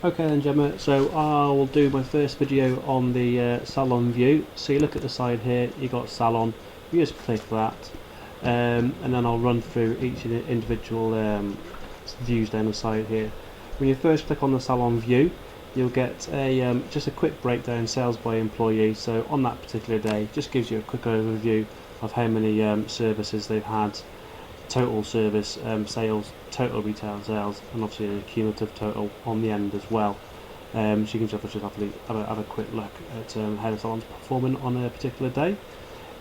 Okay then, Gemma, so I'll do my first video on the Salon view. So you look at the side here, you got Salon, you just click that, and then I'll run through each individual views down the side here. When you first click on the Salon view, you'll get a just a quick breakdown, sales by employee. So on that particular day, just gives you a quick overview of how many services they've had, total service sales, total retail sales, and obviously a cumulative total on the end as well. So you can just have a quick look at how the salon's performing on a particular day.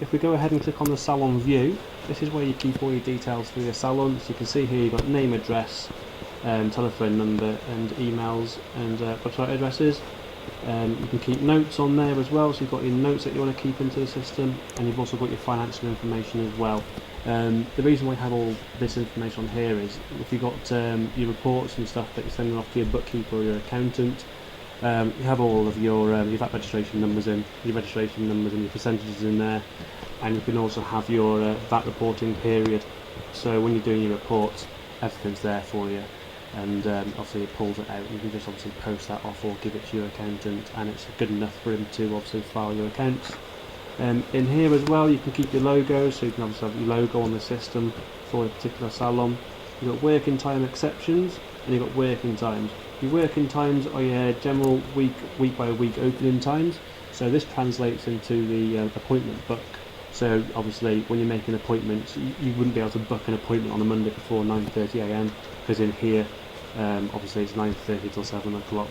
If we go ahead and click on the salon view, this is where you keep all your details for your salon. So you can see here you've got name, address, telephone number, and emails and website addresses. You can keep notes on there as well, so you've got your notes that you want to keep into the system, and you've also got your financial information as well. The reason why I have all this information on here is if you've got your reports and stuff that you're sending off to your bookkeeper or your accountant, you have all of your VAT registration numbers and your percentages in there, and you can also have your VAT reporting period. So when you're doing your reports, everything's there for you. And obviously it pulls it out. You can just obviously post that off or give it to your accountant, and it's good enough for him to obviously file your accounts. In here as well, you can keep your logo, so you can obviously have your logo on the system for a particular salon. You've got working time exceptions, and you've got working times. Your working times are your general week by week opening times. So this translates into the appointment book. So obviously when you're making appointments, you wouldn't be able to book an appointment on a Monday before 9:30 AM, because in here obviously it's 9:30 till 7 o'clock.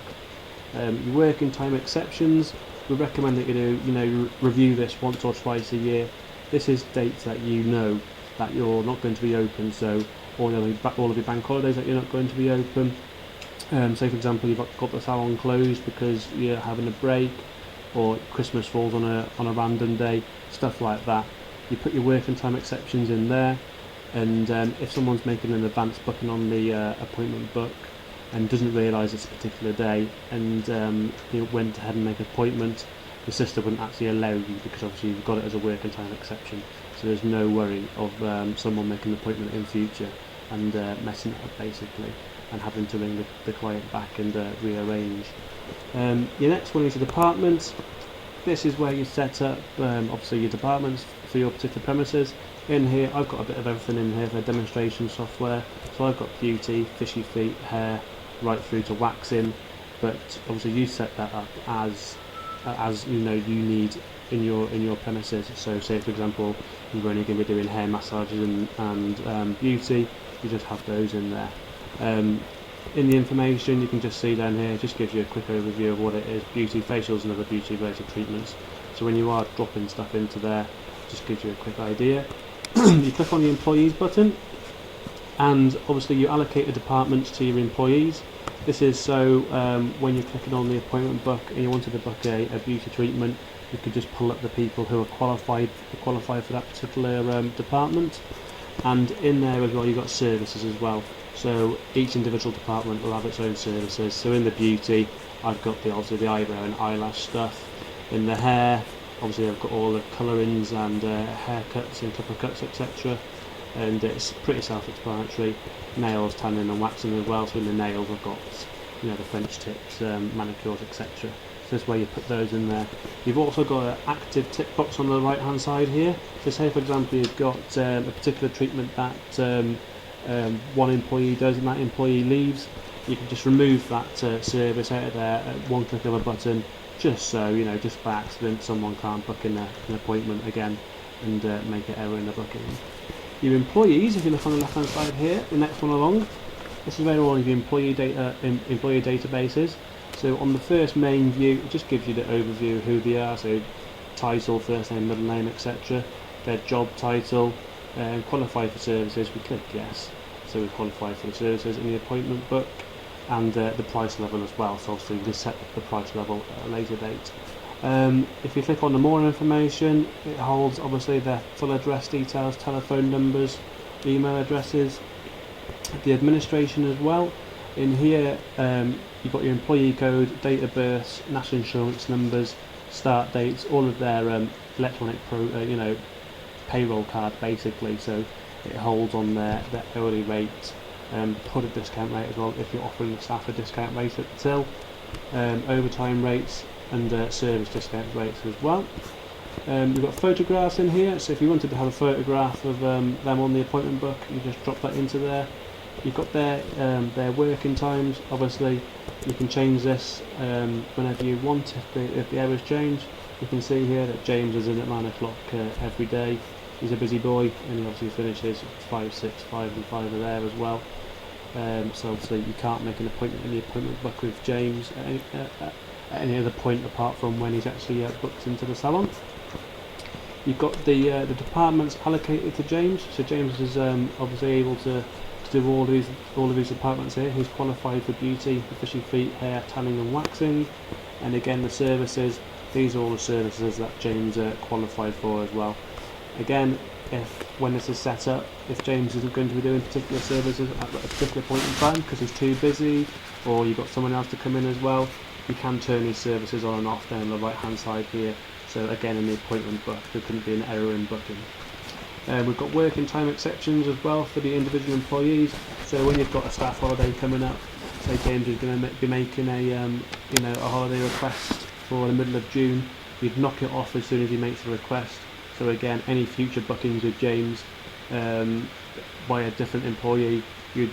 Your working time exceptions, we recommend that you do review this once or twice a year. This is dates that you know that you're not going to be open, so all of your bank holidays that you're not going to be open. Say for example you've got the salon closed because you're having a break, or Christmas falls on a random day, stuff like that. You put your working time exceptions in there, and if someone's making an advance booking on the appointment book and doesn't realise it's a particular day, and you went ahead and make an appointment, the system wouldn't actually allow you, because obviously you've got it as a working time exception. So there's no worry of someone making an appointment in future and messing it up basically, and having to ring the client back and rearrange. Your next one is your departments. This is where you set up obviously your departments for your particular premises. In here I've got a bit of everything in here for demonstration software. So I've got beauty, fishy feet, hair, right through to waxing, but obviously you set that up as you need in your premises. So say for example you're only going to be doing hair massages and beauty, you just have those in there. In the information you can just see down here, it just gives you a quick overview of what it is: beauty, facials and other beauty related treatments. So when you are dropping stuff into there, it just gives you a quick idea. You click on the employees button, and obviously you allocate the departments to your employees. This is so when you're clicking on the appointment book and you wanted to book a beauty treatment, you could just pull up the people who are qualified for that particular department. And in there as well you've got services as well. So each individual department will have its own services. So in the beauty, I've got obviously the eyebrow and eyelash stuff. In the hair, obviously I've got all the colourings and haircuts and clipper cuts, etc. And it's pretty self-explanatory. Nails, tanning and waxing as well. So in the nails I've got the French tips, manicures, etc. So this is where you put those in there. You've also got an active tick box on the right hand side here. So say for example you've got a particular treatment that one employee does and that employee leaves, you can just remove that service out of there at one click of a button, just so just by accident someone can't book in an appointment again and make an error in the booking. Your employees, if you look on the left hand side here, the next one along, this is where all of your employee databases. So on the first main view it just gives you the overview of who they are, so title, first name, middle name, etc. Their job title. Qualify for services, we click yes, so we qualify for the services in the appointment book, and the price level as well, so obviously you can set the price level at a later date. If you click on the more information, it holds obviously their full address details, telephone numbers, email addresses, the administration as well. In here you've got your employee code, date of birth, national insurance numbers, start dates, all of their electronic payroll card basically, so it holds on their hourly rate, put a discount rate as well if you're offering the staff a discount rate at the till, overtime rates and service discount rates as well. We've got photographs in here, so if you wanted to have a photograph of them on the appointment book, you just drop that into there. You've got their working times. Obviously you can change this whenever you want if the hours change. You can see here that James is in at 9 o'clock every day. He's a busy boy, and he obviously finishes 5, 6, 5 and 5 are there as well. So obviously you can't make an appointment in the appointment book with James at any other point apart from when he's actually booked into the salon. You've got the departments allocated to James, so James is obviously able to do all of these departments here. He's qualified for beauty, fishy feet, hair, tanning and waxing, and again the services. These are all the services that James qualified for as well. Again, when this is set up, if James isn't going to be doing particular services at a particular point in time because he's too busy, or you've got someone else to come in as well, you can turn these services on and off down the right hand side here. So again, in the appointment book there couldn't be an error in booking. We've got working time exceptions as well for the individual employees. So when you've got a staff holiday coming up, say James is going to be making a holiday request for the middle of June, you'd knock it off as soon as he makes the request. So again, any future bookings with James by a different employee,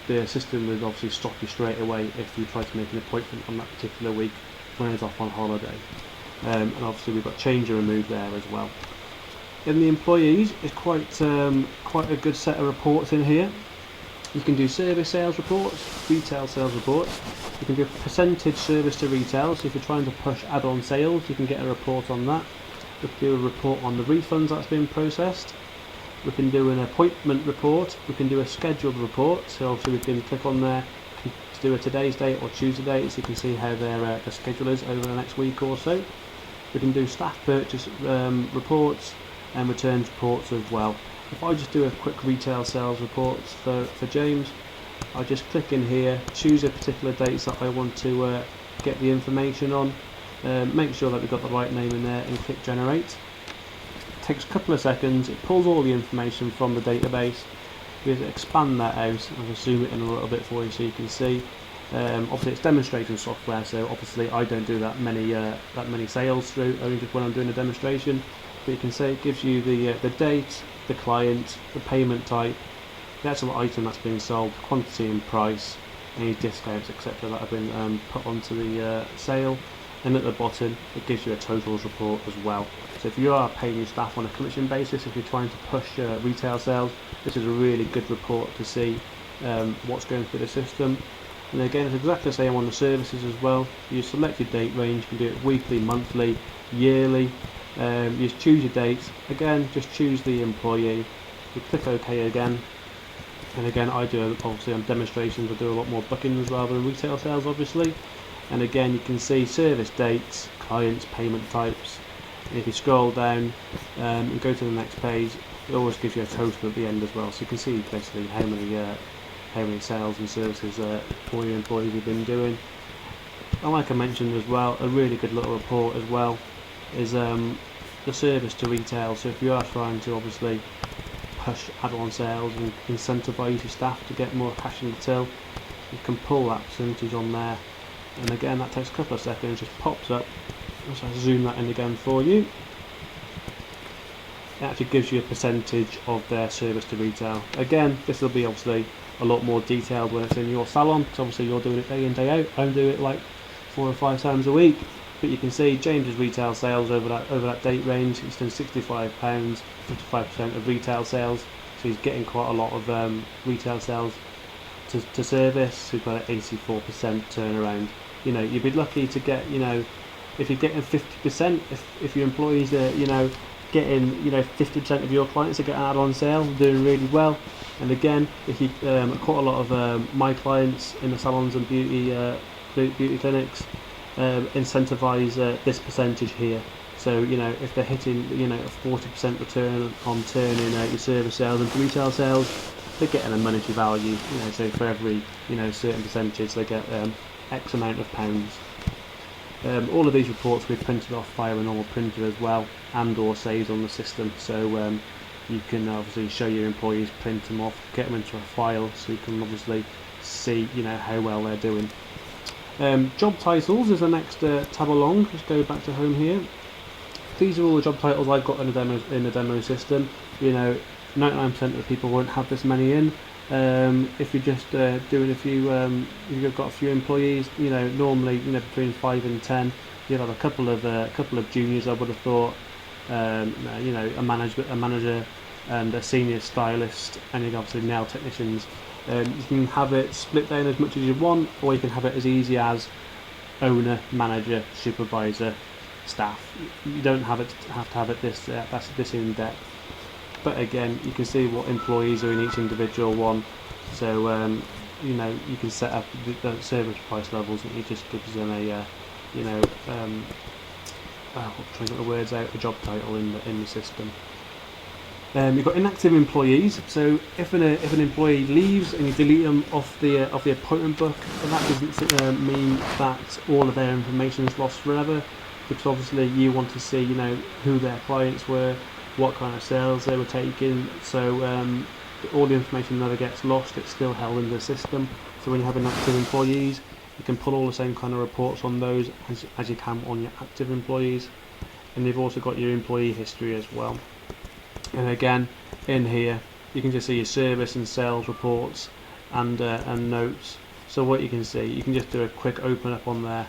the system would obviously stop you straight away if you try to make an appointment on that particular week when he's off on holiday. And obviously we've got change and remove there as well. In the employees, it's quite a good set of reports in here. You can do service sales reports, retail sales reports. You can do percentage service to retail, so if you're trying to push add-on sales, you can get a report on that. We can do a report on the refunds that's been processed. We can do an appointment report. We can do a scheduled report, so obviously we can click on there to do a today's date or Tuesday date, so you can see how their schedule is over the next week or so. We can do staff purchase reports and returns reports as well. If I just do a quick retail sales report for James, I just click in here, choose a particular dates that I want to get the information on, make sure that we've got the right name in there and click generate. It takes a couple of seconds, it pulls all the information from the database. We expand that out, I'll just zoom it in a little bit for you so you can see. Obviously it's demonstration software, so obviously I don't do that many sales through, only just when I'm doing a demonstration. But you can see it gives you the date, the client, the payment type, the actual item that's been sold, quantity and price, any discounts etc. that have been put onto the sale, and at the bottom it gives you a totals report as well. So if you are paying your staff on a commission basis, if you're trying to push retail sales, this is a really good report to see what's going through the system. And again, it's exactly the same on the services as well. You select your date range, you can do it weekly, monthly, yearly. You just choose your date. Again, just choose the employee. You click OK again. And again, I do obviously on demonstrations, I do a lot more bookings rather than retail sales, obviously. And again, you can see service dates, clients, payment types. And if you scroll down and go to the next page, it always gives you a total at the end as well. So you can see basically how many sales and services all your employees have been doing. And like I mentioned as well, a really good little report as well is the service to retail. So if you are trying to obviously push add-on sales and incentivise your staff to get more cash in the till, you can pull that percentage on there, and again that takes a couple of seconds, just pops up. So I zoom that in again for you. It actually gives you a percentage of their service to retail. Again, this will be obviously a lot more detailed when it's in your salon, because obviously you're doing it day in day out. I do it like 4 or 5 times a week. But you can see James's retail sales over that date range. He's done £65, 55% of retail sales. So he's getting quite a lot of retail sales to service. So he's got an 84% turnaround. You know, you'd be lucky to get, you know, if you're getting 50%, if your employees are, you know, getting, you know, 50% of your clients to get an add-on sale, doing really well. And again, if you quite a lot of my clients in the salons and beauty clinics incentivize this percentage here. So, you know, if they're hitting, you know, a 40% return on turning your service sales into retail sales, they're getting a monetary value. You know, so for every, you know, certain percentage, they get X amount of pounds. All of these reports we printed off via a normal printer as well, and or saved on the system. So you can obviously show your employees, print them off, get them into a file, so you can obviously see, you know, how well they're doing. Job titles is the next tab along. Let's go back to home here. These are all the job titles I've got in the demo system. You know, 99% of the people won't have this many in. If you're just doing a few, if you've got a few employees, you know, normally, you know, between 5 and 10, you'll have a couple of juniors. I would have thought, you know, a manager, and a senior stylist, and you obviously nail technicians. You can have it split down as much as you want, or you can have it as easy as owner, manager, supervisor, staff. You don't have to have it this in depth. But again, you can see what employees are in each individual one. So you know, you can set up the service price levels, and it just gives them a you know, trying to get the words out, a job title in the system. You've got inactive employees. So if an employee leaves and you delete them off the appointment book, that doesn't mean that all of their information is lost forever, because obviously you want to see, you know, who their clients were, what kind of sales they were taking. So all the information never gets lost; it's still held in the system. So when you have inactive employees, you can pull all the same kind of reports on those as you can on your active employees. And you've also got your employee history as well. And again, in here you can just see your service and sales reports and notes. So what you can see, you can just do a quick open up on there,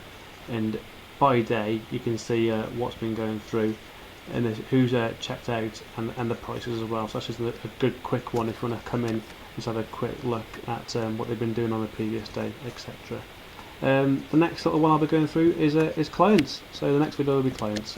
and by day you can see what's been going through, and who's checked out, and the prices as well. So that's just a good quick one if you want to come in and just have a quick look at what they've been doing on the previous day, etc. The next sort of one I'll be going through is clients. So the next video will be clients.